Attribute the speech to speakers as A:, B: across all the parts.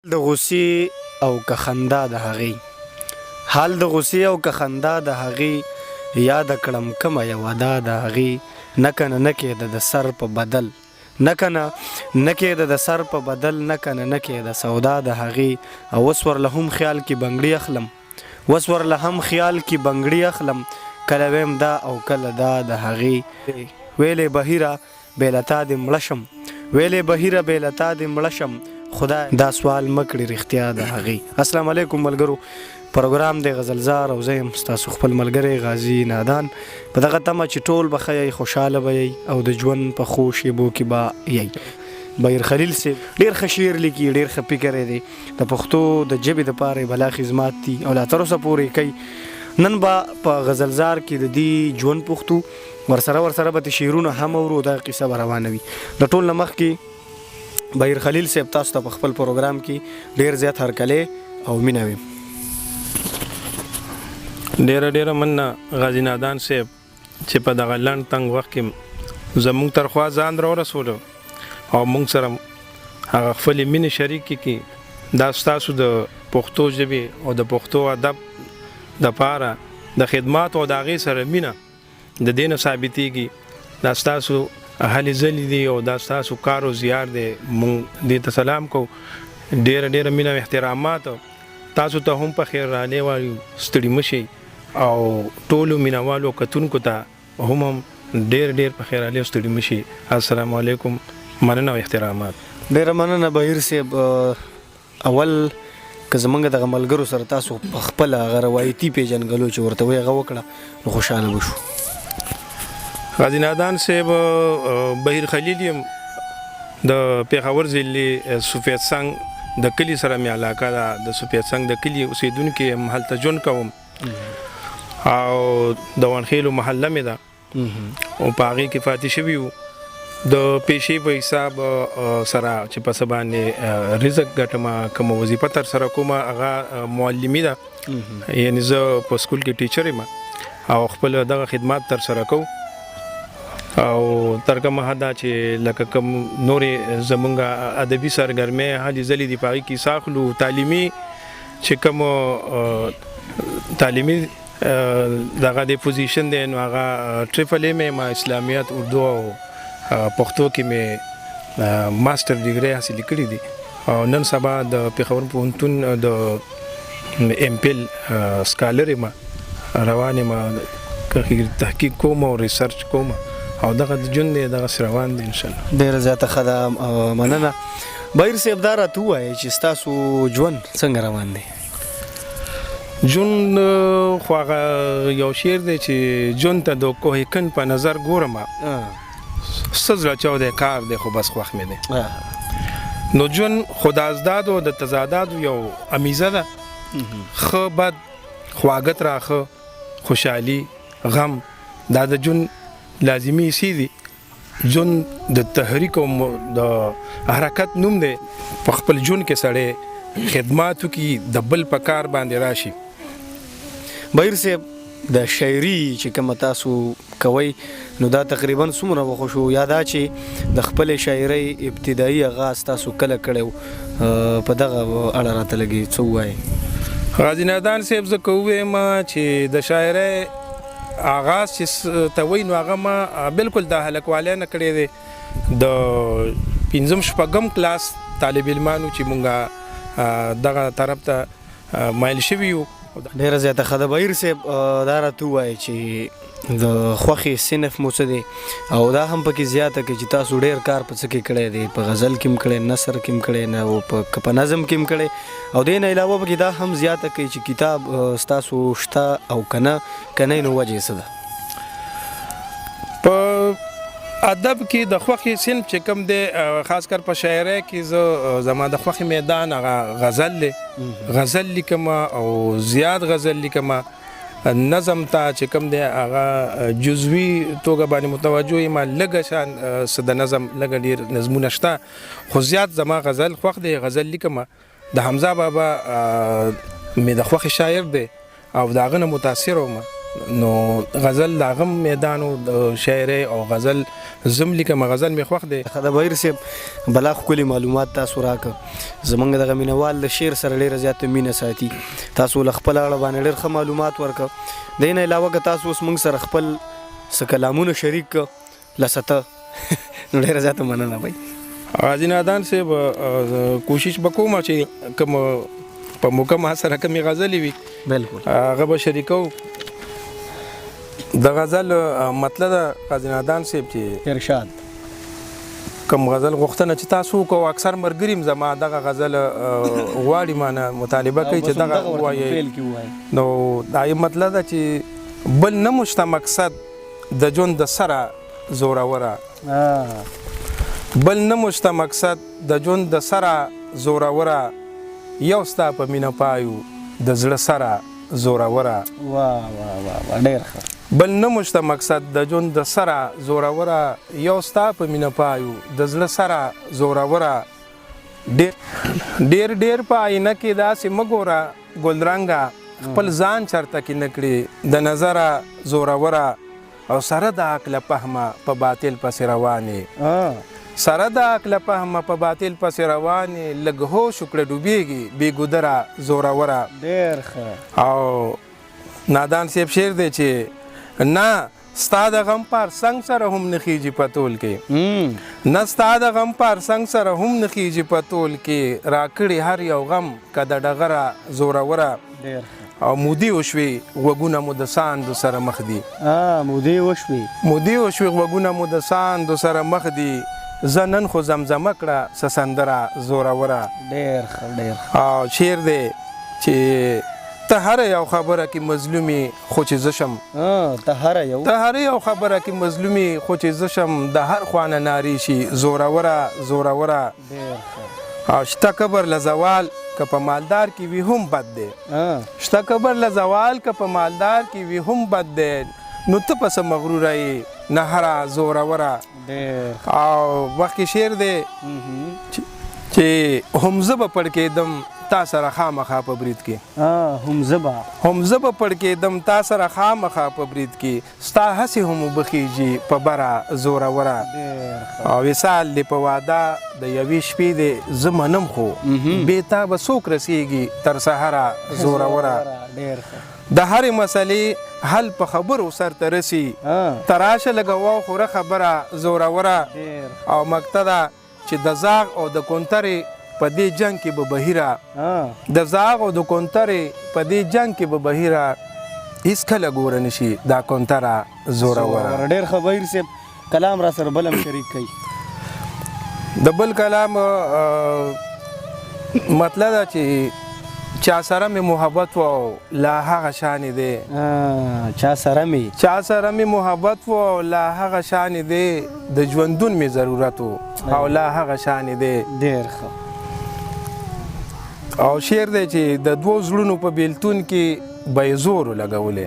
A: د غوسې او که خندا د هغې حال د غوسې او که خندا د هغې یاد کړم کومه یوه دا د هغې نه کنه نه کېده د سر په بدل نه کنه نه کېده د سر په بدل نه کنه نه کېده سودا د هغې او اوس ورله هم خیال کې بنګړي اخلم اوس ورله هم خیال کې بنګړي اخلم کله ویم دا او کله دا د هغې ویلې بهیره بېلتا دې مړه شم ویلې بهیره بېلتا دې مړه شم خدای دا سوال مکړي رښتیا د هغې. السلام علیکم ملګرو، پروګرام د غزلزار او زه یم ستاسو خپل ملګری غازي نادان. په دغه تمه چې ټول به ښه یئ، خوشحاله به یئ او د ژوند په ښو شیبو کې به یئ. بهیر خلیل صاحب ډېر ښه شعر لیکي، ډېر ښه فکر یې دی، د پښتو د ژبې دپاره یې بلا خدمات دي او لا تر اوسه پورې کوي. نن به په غزلزار کې د دې ژوند پوښتو، ورسره به د شعرونه هم اورو، دا قصه به روانه وي. د ټول نه مخکې بهیر خلیل صاحب تاسو ته په خپل پروګرام کې ډېر زیات هرکلی او مینه ویم.
B: ډیره مننه غازي نادان صاحب چې په دغه لنډ تنګ وخت کې زموږ تر خوا ځان راورسولو او موږ سره هغه خپلې مینې شریکې کړي. دا ستاسو د پښتو ژبې او د پښتو ادب دپاره د خدماتو او د هغې سره مینه د دې نه ثابتېږي. دا ستاسو هلې ځلې دي او دا ستاسو کار او زیار دی. موږ دې ته سلام کوو، ډیره مینه او احترامات. تاسو ته هم په خیر رالی وایو، ستړي مه شئ او ټولو مینهوالو کتونکو ته هم ډېر په خیر رالی او ستړي مه شئ. السلام علیکم، مننه او احترامات.
A: ډېره مننه بهیر صاحب. اول که زمونږ دغه ملګرو سره تاسو په خپله هغه روایتي پیژنګلو چې ورته وایي هغه وکړه نو خوشحاله به شو.
B: غازي نادان صاحب بهیر خلیل یم، د پېښور ضلع سفید څنګ د کلي سره مې علاقه ده. د سفید څنګ د کلي اوسېدونکی یم، هلته ژوند کوم او د وانخیلو محله مې ده او په هغې کې پاتې شوي یو. د پیشې په حساب سره چې په څه باندې رزق ګټمه، کومه وظیفه ترسره کومه هغه معلمي ده، یعنې زه په سکول کې ټیچر یم او خپل دغه خدمات ترسره کوم. او تر کومه حده چې لکه کوم نورې زمونږ ادبي سرګرمۍ هلې ځلې دي په هغې کې حصه اخلو. تعلیمي چې کوم تعلیمي دغه د پوزیشن دی نو هغه ټریپل ایم یم، اسلامیت، اردو او پښتو کې مې ماسټر ډیګري حاصلې کړي دي او نن سبا د پېښور پوهنتون د ایم پیل سکالر یم، روان یم، تحقیق کوم او ریسرچ کوم او دغه ژوند دی دغسې روان دی انشاءالله.
A: ډېره زیاته ښه ده، مننه. بهیر صاحب دا راته ووایئ چې ستاسو ژوند څنګه روان دی؟
B: ژوند خو هغه یو شعر دی چې ژوند ته د کوهکن په نظر ګورم، څه زړه چاودی کار دی خو بس خوښ مې دی. نو ژوند خو د ازدادو د تضاداتو یو امیزه ده، ښه بد، خواږه تراخه، خوشحالي، غم، دا د ژوند لازمي حصې دي. ژوند د تحریک او د حرکت نوم دی. په خپل ژوند کې سړی خدماتو کې د بل په کار باندې راشي.
A: بهیر صاحب د شاعري چې کومه تاسو کوئ نو دا تقریبا څومره وخت شو، یا دا چې د خپلې شاعرۍ ابتدایي آغاز تاسو کله کړی و، په دغه اړه راته لږې څه ووایئ.
B: غازي نادان صاحب زه که ووایم چې د شاعرۍ آغاز چې ته وایي نو هغه ما بلکل د هلکوالۍ نه کړی دی. د پنځم شپږم کلاس طالب علمانو چې مونږ دغه طرف ته مایل شوي یو.
A: ډېره زیاته ښه ده. بهیر صاحب دا راته ووایئ چې د خوښې صنف مو څه دی او دا هم پکې زیاته کړئ چې تاسو ډېر کار په څه کې کړی دی، په غزل کې هم کړی، نثر کې هم کړی، نه او په نظم کې هم کړی، او دې نه علاوه پکې دا هم زیاته کړئ چې کتاب ستاسو شته او که نه نو وجې څه ده؟ په ادب کې د خوښې صنف چې کوم دی، خاص کر په شاعرۍ کې زه زما د خوښې میدان هغه غزل دی. غزل لیکم او زیات غزل لیکم. نظم ته چې کوم دی هغه جزوي توګه باندې متوجه یم، لږه شان څه د نظم لږه ډېر نظمونه شته، خو زیات زما غزل خوښ دی. غزل لیکم. د حمزه بابا مې د خوښې شاعر دی او د هغه نه متاثر وم
B: نو غزل د هغه میدان او د شاعرۍ او غزل زم لیکم غزل مې خوښ دی.
A: د بهیر صاحب بلا ښکلي معلومات تاسو راکړه. زمونږ دغه مینوال د شعر سره ډېره زیاته مینه ساتي. تاسو له خپل اړه باندې ډېر ښه معلومات ورکړه. د نه علاوه که تاسو اوس موږ سره خپل څه کلامونه شریک کړه لسته نو ډېره زیاته مننه بھائی.
B: غازي نادان صاحب کوشش وکوم چې کوم په موقع ما سره کومې غزلې وي
A: بالکل
B: هغه به شریکو. د غزل مطلب غازي نادان صاحب چې
A: ارشاد
B: کوم غزل غوښتنه چې تاسو کو اکثر مرګریم زما دغه غزل غواړي مانه مطالبه کوي چې دغه وایي نو دا یو مطلب ده چې بل نه مشته مقصد د ژوند د سره زوروره بل نه مشته مقصد د ژوند د سره زوروره یو ستا په مینه پایو د زړه سره زوروره.
A: واه واه واه ډېر ښه.
B: بل نه مشته مقصد د ژوند د سره زوروره یو ستا په مینه پایو د زړه سره زوروره. ډېر ډېر په آینه کې داسې مه ګوره ګلرنګه خپل ځان چرته کې نه کړې د نظره زوروره او سره د عقله فهمه په باطل پسې روانې سره د عقله فهمه په باطل پسې روانې لږ هوش وکړه ډوبېږي بې ګودره زوروره.
A: ډېر ښه.
B: او نادان صاحب شعر دی چې نه ستا د غم پر څنګ سره هم نه خیږي په تول کې نه ستا د غم پر څنګ سره هم نه خیږي په تول کې راکړي هر یو غم که د ډغره زوروره.
A: ډېر ښه.
B: او مودې وشوې غوږونه مو د ساندو سره مخ دي
A: مودې وشوې
B: غوږونه مو د ساندو سره مخ دي زه نن خو زمزمه کړه څه سندره زوروره.
A: ډېر ښه ډېر ښه.
B: او شعر دی چې ته هر یو خبره کې مظلومي خو چې زه شم
A: ته هر
B: یو خبره کې مظلومي خو چې زه شم د هر خوانه ناری شي زوروره زوروره.
A: ډېر ښه.
B: او شته کبر له زوال که په مالدار کې وي هم بد دی شته کبر له زوال که په مالدار کې وي هم بد دی نو ته پس مغروره یې نه هره زوروره. او وخت شعر دی چې هم زه به پړ کېدم تا سره خامخا په برید کې هم زه به پړ کېدم تا سره خامخا په برید کې ستا هسې هم وبخیږي په بره زوروره. او وصال دی په واده د یوې شپې دی زه منم خو بې تا به څوک رسیږي تر سهره زوروره. د هرې مسلې حل په خبرو سرته رسي تراشه لګوه خوره خبره زوروره. او مقطع ده چې د زاغ او د کونترې په دې جنگ کې به بهیره د زاغ او د کونترې په دې جنگ کې به بهیره هیڅ کله ګوره نشي دا کونتره زوروره.
A: ډېر ښه بهیر صاحب کلام را سره بل هم شریک کوي.
B: د بل کلام مطلب ده چې چا سره مې محبت و لا هغه شانې دی
A: چا سره مې
B: محبت و لا هغه شانې دی د ژوندون مې ضرورت و او لا هغه شانې دی.
A: ډېر ښه.
B: او شعر دی چې د دوو زړونو په بیلتون کې به یې زور لګولې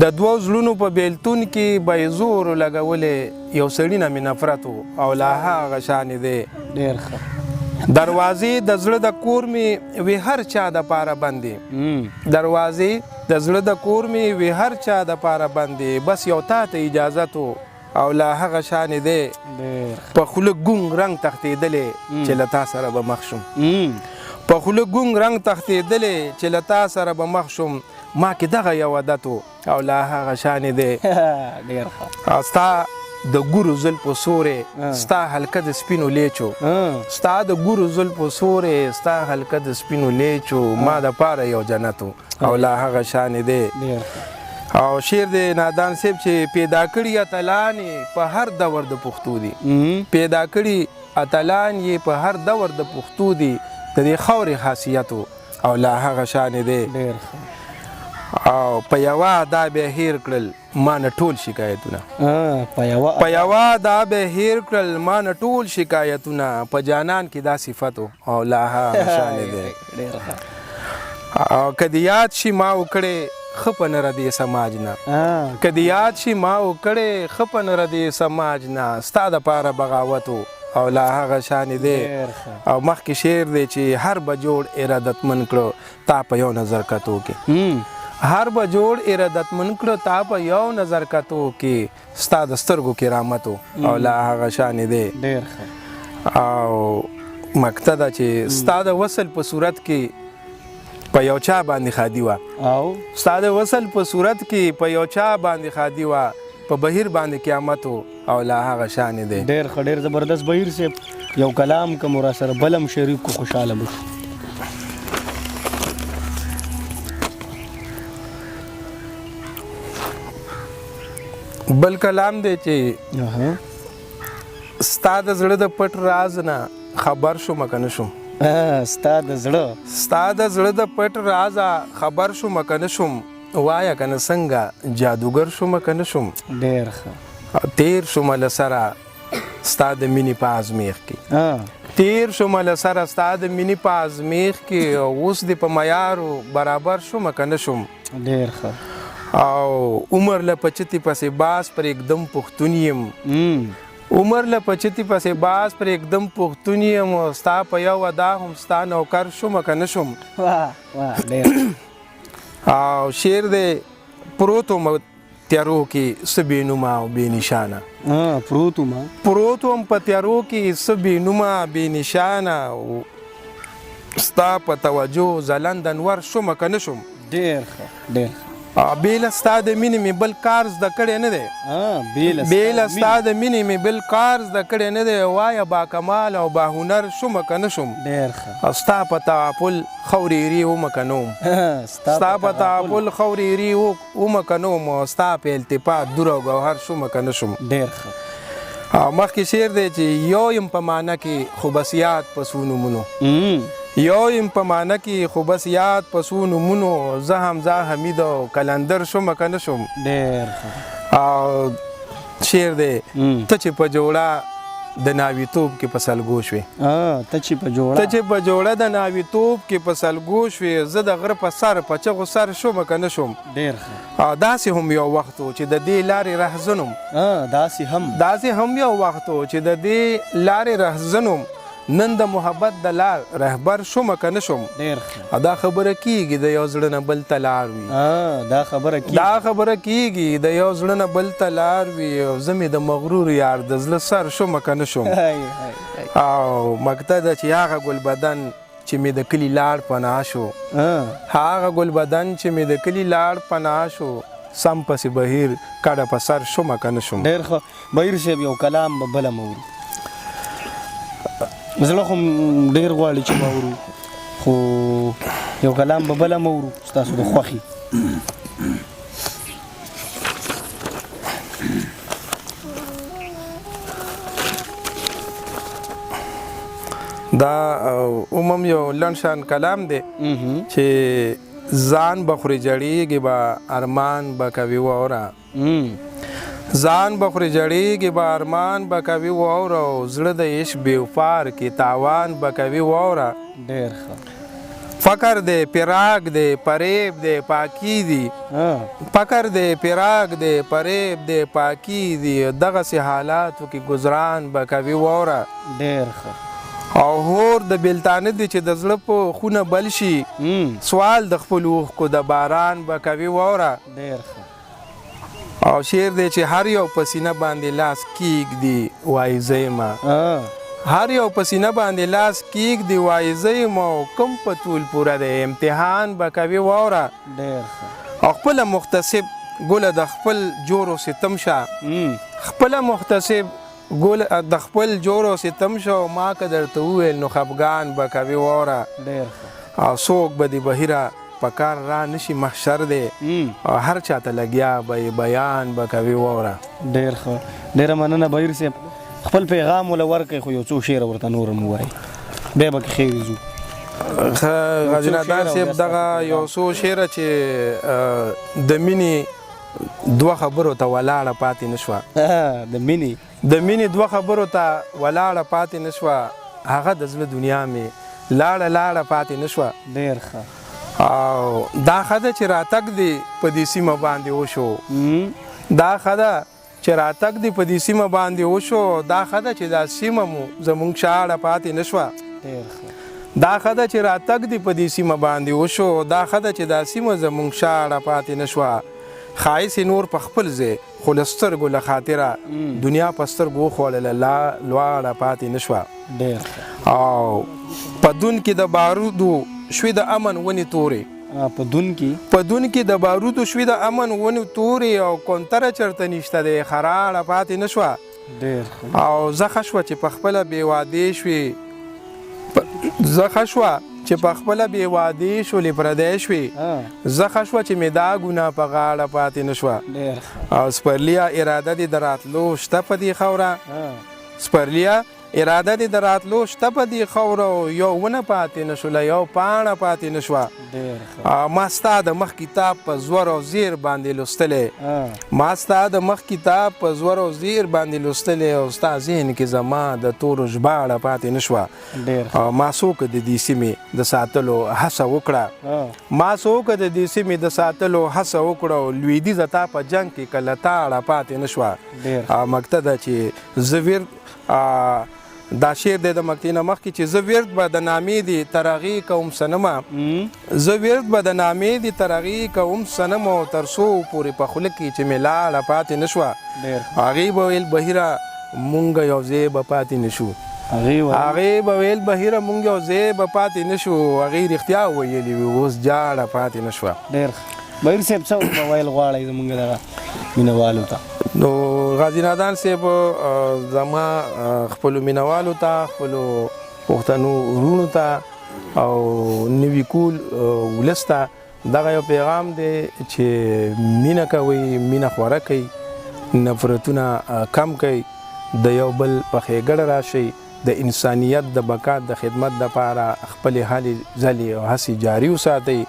B: د دوو زړونو په بیلتون کې به یې زور لګولې یو سړي نه مې نفرت و او لا هغه شانې دی.
A: ډېر ښه.
B: دروازې د زړه د کور مې وی هر چا د پاره بندې دروازې د زړه د کور مې وی هر چا د پاره بندې بس یو تا ته اجازت و او لا هغه شانې دی. په خوله ګونګ رنګ تښتېدلې چې له تا سره به مخ شم په خوله ګونګ رنګ تښتېدلې چې له تا سره به مخ شم ما کې دغه یو عادت و او لا هغه شانې دی.
A: ډېر ښه.
B: ستا د ګورو زلفو سورې ستا حلقه د سپینو لیچو ستا د ګورو زلفو سورې ستا حلقه د سپینو لیچو ما د پاره یو جنت او لا هغه شانې دی. او شعر دی نادان صاحب چې پیدا کړي اتلان په هر دور د پښتو دي پیدا کړي اتلان یې په هر دور د پښتو دي د دې خاورې خاصیت او لا هغه شانې دی. او په یوه دا به هیر کړل ما نه ټول شکایتونه په یوه دا به هیر کړل ما نه ټول شکایتونه په جانان کې دا صفت او لا هغه شانې دی. او که دې یاد شي ما وکړې ښه په نه ردې سماج نه که دې یاد شي ما وکړې ښه په نه ردې سماج نه ستا دپاره بغاوت او لا هغه شانې دی. او مخکې شعر دی چې هر به جوړ ارادتمند کړو تا په یو نظر کتو کې هر به جوړ ارادتمن کړو تا په یو نظر کتو کې ستا د سترګو کرامت او لا هغه شان دی
A: ډېر ښه
B: او مقصد دا چې ستا د وصل په صورت کې په یو چا باندې خادي وه
A: او
B: ستا د وصل په صورت کې په یو چا باندې خادي وه په بهیر باندې قیامت او لا هغه شان دی
A: ډېر ښه ډېر زبردست بهیر صاحب یو کلام کوم را سره بلم شریک کو خوشاله بشو
B: بل کلام دی چې ستا د زړه د پټ راز نه خبر شوم که نه شوم
A: ستا د
B: زړه د پټ راز خبر شوم که نه شوم وایه که نه څنګه جادوګر شوم که نه شوم
A: ډېر ښه
B: تیر شوم له سره ستا د مینې په ازمیخ کې تیر شوم له سره ستا د مینې په ازمیخ کې اوس دې په معیارو برابر شوم که نه شوم
A: ډېر ښه
B: او عمر له پچتی پسې باز پر एकदम پښتون یم عمر له پچتی پسې باز پر एकदम پښتون یم ستا په یو ادا هم ستا نوکر شوم که نه شوم او شعر دی پروت وم تیارو کې څه بې نومه او بې نشانه پروت وم په تیارو کې څه بې نومه بې نشانه ستا په توجه ځلند انور شوم که نه شوم
A: ډېر ښه ډېر
B: بیله ستا د مینې مې بل کار زده کړی نه دی بیله ستا د مینې مې بل کار زده کړی نه دی وایه با کمال او با هنر شوم که نه شوم
A: ډېر ښه
B: او ستا په تعاپل خورېري ومه که نه وم ستا په تعاپل خورېري ومه که نه وم او ستا په التفات دور او ګوهر شوم که نه شوم
A: ډېر ښه
B: او مخکې شعر دی چې یو یم په معنه کې خو بس یاد په څو نومونو یو یم په معنه کې خو بس یاد په څو نومونو زه حمزه حمید او کلندر شوم که نه شوم
A: ډېر ښه
B: او شعر دی ته چې په جوړه د ناویتوب کې په سلګو شوې
A: ته چې په
B: جوړه د ناویتوب کې په سلګو شوې زه د غره په سر په چغو سر شوم که نه شوم
A: ډېر ښه
B: داسې هم یو وخت و چې د دې لارې رهزنم داسې هم یو وخت و چې د دې لارې رهزنم نن د محبت د لار رهبر شوم که نه شوم
A: ډېر ښه
B: دا خبره کیږي د یو زړه نه بل ته لار وي
A: دا خبره
B: کیږي د یو زړه نه بل ته لار وي او زه مې د مغرور یار د زړه سر شوم که نه شوم او مقصد ده چې هغه ګل بدن چې مې د کلي لاړ پناه شو هغه ګل بدن چې مې د کلي لاړ پناه شو سم پسې بهیر کډه په سر شوم که نه شوم
A: ډېر ښه بهیر صاحب یو کلام به بله مورو زړه خو ډېر غواړي چې مورو خو یو کلام به بله مورو ستاسو د خوښي
B: دا عموم یو لنډ شان کلام دی چې ځان به خورې جړېږي به ارمان به کوي واوره ځان به خورې جړېږي به ارمان به کوي واوره او زړه د عشق بېوفار کې تاوان به کوي واوره
A: ډېر ښه
B: فقر دی فراق دی فریب دی پاکی دی فقر دی فراق دی فریب دی پاکی دی دغسې حالاتو کې ګزران به کوي واوره
A: ډېر ښه
B: او هور د بیلتانه دی چې د زړه په خونه بل شي سوال د خپلو اوښکو د باران به کوي واوره
A: ډېر ښه
B: او شعر دی چې هر یو په سینه باندې لاس کیږدي وایي زه یمه هر یو په سینه باندې لاس کیږدي وایي زه یمه او کوم په طول پوره دی امتحان به کوي واوره
A: ډېر ښه
B: او خپله مختصب ګله د خپل جور او ستم شه خپله مختصب ګل د خپل جور او ستم شه او ما که درته وویل نو خفګان به کوي واوره
A: ډېر ښه
B: او څوک به د بهیره په کار را نشي محشر دی او هر چاته لګیا به بیان به کوي واوره
A: ډېر ښه ډېره مننه بهیر صاحب خپل پیغام وله ورکړئ خو یو څو شعر ورته نور هم ووایي بیا به کې خیر ځو
B: غازي نادان صاحب دغه یو څو شعره چې د مینې دوه خبرو ته ولاړه پاتې نه شوه د مینې دوه خبرو ته ولاړه پاتې نه شوه هغه د زړه دنیا مې لاړه پاتې نه شوه
A: ډېر ښه
B: او دا خده چې راتګ دی په دې سیمه باندې وشو دا خده چې راتګ دی په دې سیمه باندې وشو دا خده چې دا سیمه مو زمونږ شاړه پاتې نه شوه دا خده چې راتګ دی په دې سیمه باندې وشو دا خده چې دا سیمه زمونږ شاړه پاتې نه شوه ښایست نور په خپل ځای خو له سترګو له خاطره دنیا په سترګو وخوړله لواړه پاتې نه شوه او په دون کې د بارودو شوي د امن ونې تورې
A: په دون
B: کې د بارودو شوي د امن ونې تورې او کونتره چرته نشته دی خراړه پاتې نه شوه او زخه شوه چې په خپله بې وادې شوې زخه شوه چې په خپله بې وادې شولې پردی شوې زخه شوه چې مې دا ګناه په غاړه پاتې نه شوه او سپرليه اراده دې د راتلو شته په دې خاوره سپرليه اراده دې د راتلو شته په دې خاوره یو ونه پاتې نه شوله یو پاڼه پاتې نه شوه ما ستا د مخ کتاب په زور او زیر باندې لوستلی ما ستا د مخ کتاب په زور او زیر باندې لوستلی او ستا ذهن کې زما د تورو ژباړه پاتې نه شوه ما څوک د دې سیمې د ساتلو هڅه وکړه ما څوک د دې سیمې د ساتلو هڅه وکړه او لویدیځه تا په جنګ کې کله تاړه پاتې نه شوه مقته ده چې زه دا شعر دی د مقطع نه مخکې چې زه ورد به د نامې دې ترغی کوم صنمه زه ورد به د نامې دې ترغی کوم صنمه تر څو پورې په خوله کې چې مې لاړه پاتې نه شوه هغې به ویل بهیره مونږ یو ځای به پاتې نه شو هغې به ویل بهیره مونږ یو ځای به پاتې نه شو هغې رښتیا ویلي وي اوس جاړه پاتې نه شوه
A: بهیر صاحب څه ویل غواړئ زمونږ دغه مینهوالو ته
B: نو غازي نادان صاحب زما خپلو مینهوالو ته خپلو پښتنو وروڼو ته او نوي کول ولس ته دغه یو پیغام دی چې مینه کوئ مینه خوره کوئ نفرتونه کم کوئ د یو بل په ښېګړه راشئ د انسانیت د بقا د خدمت دپاره خپلې هلې ځلې او هڅې جاري وساتئ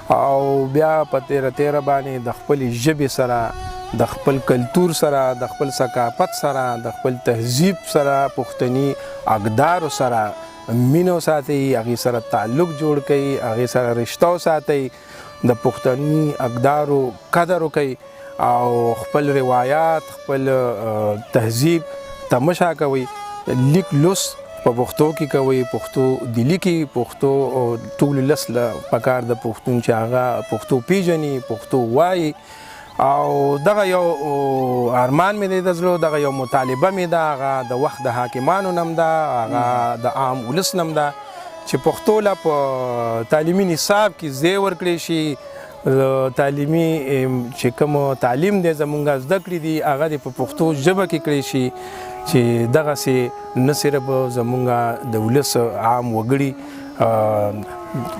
B: او بیا په تیره باندې د خپلې ژبې سره د خپل کلتور سره د خپل ثقافت سره د خپل تهذیب سره پښتني اقدارو سره مینه وساتئ هغې سره تعلق جوړ کړئ هغې سره رشته وساتئ د پښتني اقدارو قدر وکړئ او خپل روایات خپل تهذیب ته مه کوئ لیک لوست په پښتو کې کوئ پښتو دلی کې پښتو ټول لس له پکار د پښتون چې هغه پښتو پیژني پښتو وایي او دغه یو ارمان مې دی د زړه دغه یو مطالبه مې ده هغه د وخت د حاکمانو نم ده هغه د عام ولس نم ده چې پښتو له په تعلیمي نصاب کې ځای ورکړی شي تعلیمي چې کوم تعلیم دی زمونږ زده کړي دي هغه د په پښتو ژبه کې کړی شي چې دغسې نه صرف زمونږ د ولس عام وګړي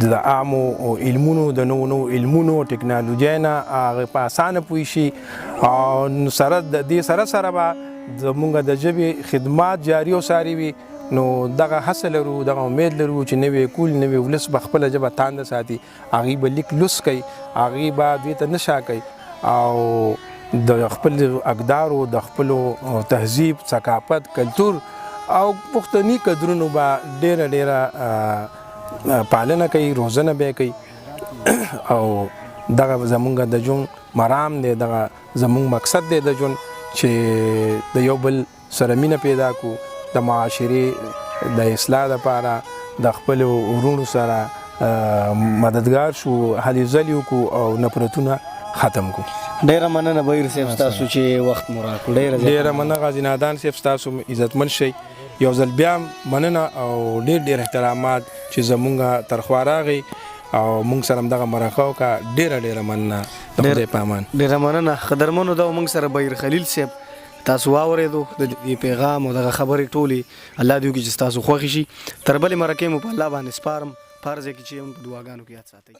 B: د عامو علمونو د نوو علمونو ټکنالوژۍ نه هغه په اسانه پوه شي او سره د دې سره به زمونږ د ژبې خدمات جاري او ساري وي نو دغه هڅه لرو دغه امید لرو چې نوی کول نوی ولس به خپله ژبه تانده ساتي هغې به لیک لوست کوي هغې به دوی ته نشا کوي او د خپل اقدارو د خپلو تهذیب ثقافت کلتور او پښتني قدرونو به ډیره پالنه کوي روزنه به کوي او دغه زمونږ د ژوند مرام دی دغه زمونږ مقصد دی د ژوند چې د یو بل سره مینه پیدا کړو د معاشرې د اصلاح لپاره د خپلو وروڼو سره مددگار شو هلې ځلې وکړو او نفرتونه ختم کړو
A: ډیره مننه بهیر صاحب ستاسو چې وخت مو راکړو
B: ډیره مننه غازي نادان صاحب ستاسو عزتمن شئ یو ځل بیا مننه او ډیر احترامات چې زمونږ تر خوا راغی او مونږ سره همدغه مرکه وکړه ډیره مننه د خدای په امان
A: ډیره مننه قدرمنو دا مونږ سره بهیر خلیل صاحب تاسو واورېدو د دې پیغام او دغه خبرې ټولې الله دې وکړي چې تاسو خوښې شي تر بلې مرکې مو په الله باندې سپارم فرض یې کې چې په دعاګانو کې یاد ساتئ